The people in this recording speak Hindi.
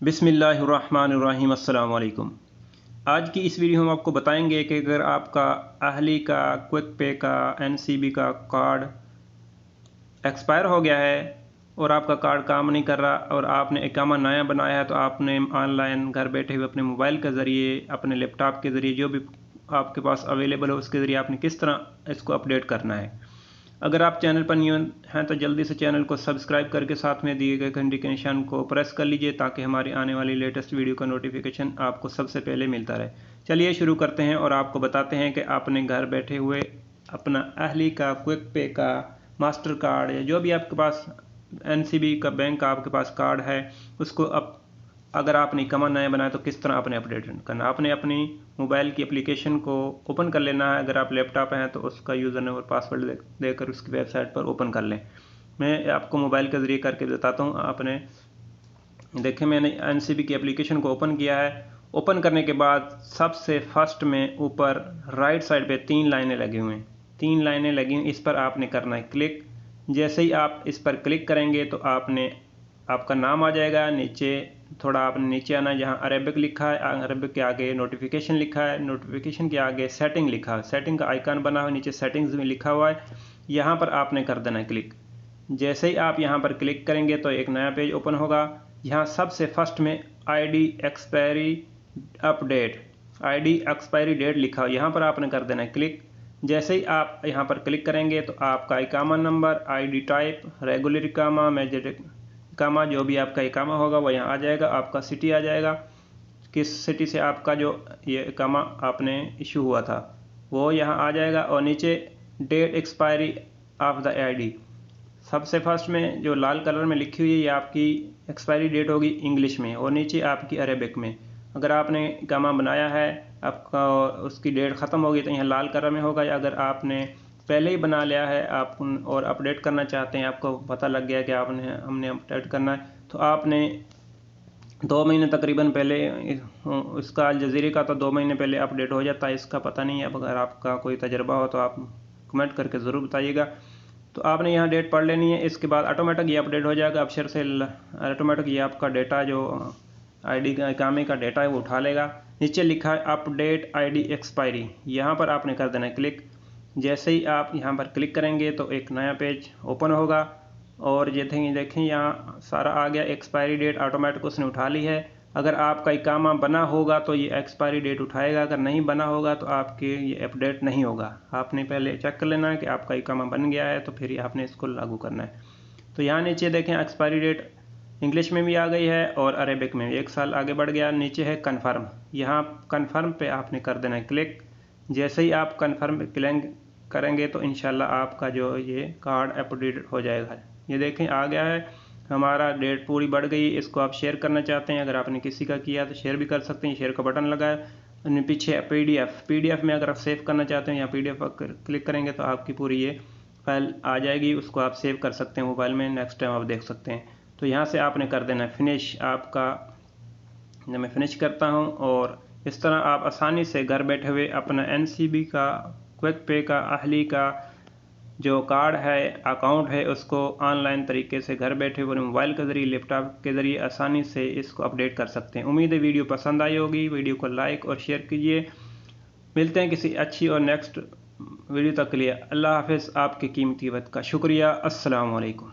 बिस्मिल्लाहिर्रहमानिर्रहीम। अस्सलाम वालेकुम। आज की इस वीडियो में आपको बताएंगे कि अगर आपका अहली का, क्विक पे का, एनसीबी का कार्ड एक्सपायर हो गया है और आपका कार्ड काम नहीं कर रहा और आपने इकामा नया बनाया है, तो आपने ऑनलाइन घर बैठे हुए अपने मोबाइल के ज़रिए, अपने लैपटॉप के ज़रिए, जो भी आपके पास अवेलेबल हो उसके ज़रिए आपने किस तरह इसको अपडेट करना है। अगर आप चैनल पर न्यू हैं तो जल्दी से चैनल को सब्सक्राइब करके साथ में दिए गए घंटी के निशान को प्रेस कर लीजिए ताकि हमारी आने वाली लेटेस्ट वीडियो का नोटिफिकेशन आपको सबसे पहले मिलता रहे। चलिए शुरू करते हैं और आपको बताते हैं कि आपने घर बैठे हुए अपना अहली का, क्विक पे का, मास्टर कार्ड या जो भी आपके पास एनसीबी का बैंक का आपके पास कार्ड है, उसको अगर आपने इकामा नया बनाया तो किस तरह आपने अपडेट करना। आपने अपनी मोबाइल की एप्लीकेशन को ओपन कर लेना है। अगर आप लैपटॉप हैं तो उसका यूज़र नेम और पासवर्ड देकर उसकी वेबसाइट पर ओपन कर लें। मैं आपको मोबाइल के ज़रिए करके बताता हूँ। आपने देखें, मैंने एनसीबी की एप्लीकेशन को ओपन किया है। ओपन करने के बाद सबसे फर्स्ट में ऊपर राइट साइड पे 3 लाइनें लगी हुई हैं। 3 लाइनें लगी हुई, इस पर आपने करना है क्लिक। जैसे ही आप इस पर क्लिक करेंगे तो आपका नाम आ जाएगा। नीचे थोड़ा आपने नीचे आना है, जहाँ अरेबिक लिखा है, अरेबिक के आगे नोटिफिकेशन लिखा है, नोटिफिकेशन के आगे सेटिंग लिखा है, सेटिंग का आइकन बना हुआ नीचे सेटिंग्स में लिखा हुआ है, यहाँ पर आपने कर देना है क्लिक। जैसे ही आप यहाँ पर क्लिक करेंगे तो एक नया पेज ओपन होगा। यहाँ सबसे फर्स्ट में ID expiry update, ID expiry date लिखा हो, यहाँ पर आपने कर देना है क्लिक। जैसे ही आप यहाँ पर क्लिक करेंगे तो आपका इकामा नंबर, आईडी टाइप, रेगुलर इकामा, मेजर इकामा, जो भी आपका इकामा होगा वो यहाँ आ जाएगा। आपका सिटी आ जाएगा, किस सिटी से आपका जो ये इकामा आपने इशू हुआ था वो यहाँ आ जाएगा। और नीचे date expiry of the ID, सबसे फर्स्ट में जो लाल कलर में लिखी हुई है ये आपकी एक्सपायरी डेट होगी इंग्लिश में, और नीचे आपकी अरेबिक में। अगर आपने इकामा बनाया है, आपका उसकी डेट ख़त्म होगी तो यहाँ लाल कलर में होगा। या अगर आपने पहले ही बना लिया है आप और अपडेट करना चाहते हैं, आपको पता लग गया कि हमने अपडेट करना है, तो आपने 2 महीने तकरीबन पहले, इसका अलजज़ीरा का तो 2 महीने पहले अपडेट हो जाता है, इसका पता नहीं है। अब अगर आपका कोई तजर्बा हो तो आप कमेंट करके ज़रूर बताइएगा। तो आपने यहाँ डेट पढ़ लेनी है। इसके बाद ऑटोमेटिक ये अपडेट हो जाएगा। अबशर से ऑटोमेटिक ये आपका डेटा, जो आईडी का इकामे का डेटा है, वो उठा लेगा। नीचे लिखा है अपडेट आईडी एक्सपायरी, यहाँ पर आपने कर देना है क्लिक। जैसे ही आप यहाँ पर क्लिक करेंगे तो एक नया पेज ओपन होगा और ये देखें यहाँ सारा आ गया। एक्सपायरी डेट ऑटोमेटिक उसने उठा ली है। अगर आपका इकामा बना होगा तो ये एक्सपायरी डेट उठाएगा, अगर नहीं बना होगा तो आपके ये अपडेट नहीं होगा। आपने पहले चेक कर लेना है कि आपका इकामा बन गया है, तो फिर आपने इसको लागू करना है। तो यहाँ नीचे देखें एक्सपायरी डेट इंग्लिश में भी आ गई है और अरेबिक में 1 साल आगे बढ़ गया। नीचे है कन्फर्म, यहाँ कन्फर्म पे आपने कर देना है क्लिक। जैसे ही आप कन्फर्म क्लिक करेंगे तो इंशाल्लाह आपका जो ये कार्ड अपडेट हो जाएगा। ये देखें आ गया है, हमारा डेट पूरी बढ़ गई। इसको आप शेयर करना चाहते हैं, अगर आपने किसी का किया तो शेयर भी कर सकते हैं। शेयर का बटन लगा है, पीछे पीडीएफ में अगर आप सेव करना चाहते हैं, या पीडीएफ पर क्लिक करेंगे तो आपकी पूरी ये फाइल आ जाएगी। उसको आप सेव कर सकते हैं मोबाइल में, नेक्स्ट टाइम आप देख सकते हैं। तो यहाँ से आपने कर देना है फिनिश। मैं फिनिश करता हूँ, और इस तरह आप आसानी से घर बैठे हुए अपना एनसीबी का, क्विक पे का, अहली का जो कार्ड है, अकाउंट है, उसको ऑनलाइन तरीके से घर बैठे हुए मोबाइल के ज़रिए, लैपटॉप के ज़रिए आसानी से इसको अपडेट कर सकते हैं। उम्मीद है वीडियो पसंद आई होगी। वीडियो को लाइक और शेयर कीजिए। मिलते हैं किसी अच्छी और नेक्स्ट वीडियो तक के लिए। अल्लाह हाफ़िज़। आपकी कीमती वक्त का शुक्रिया। अस्सलाम वालेकुम।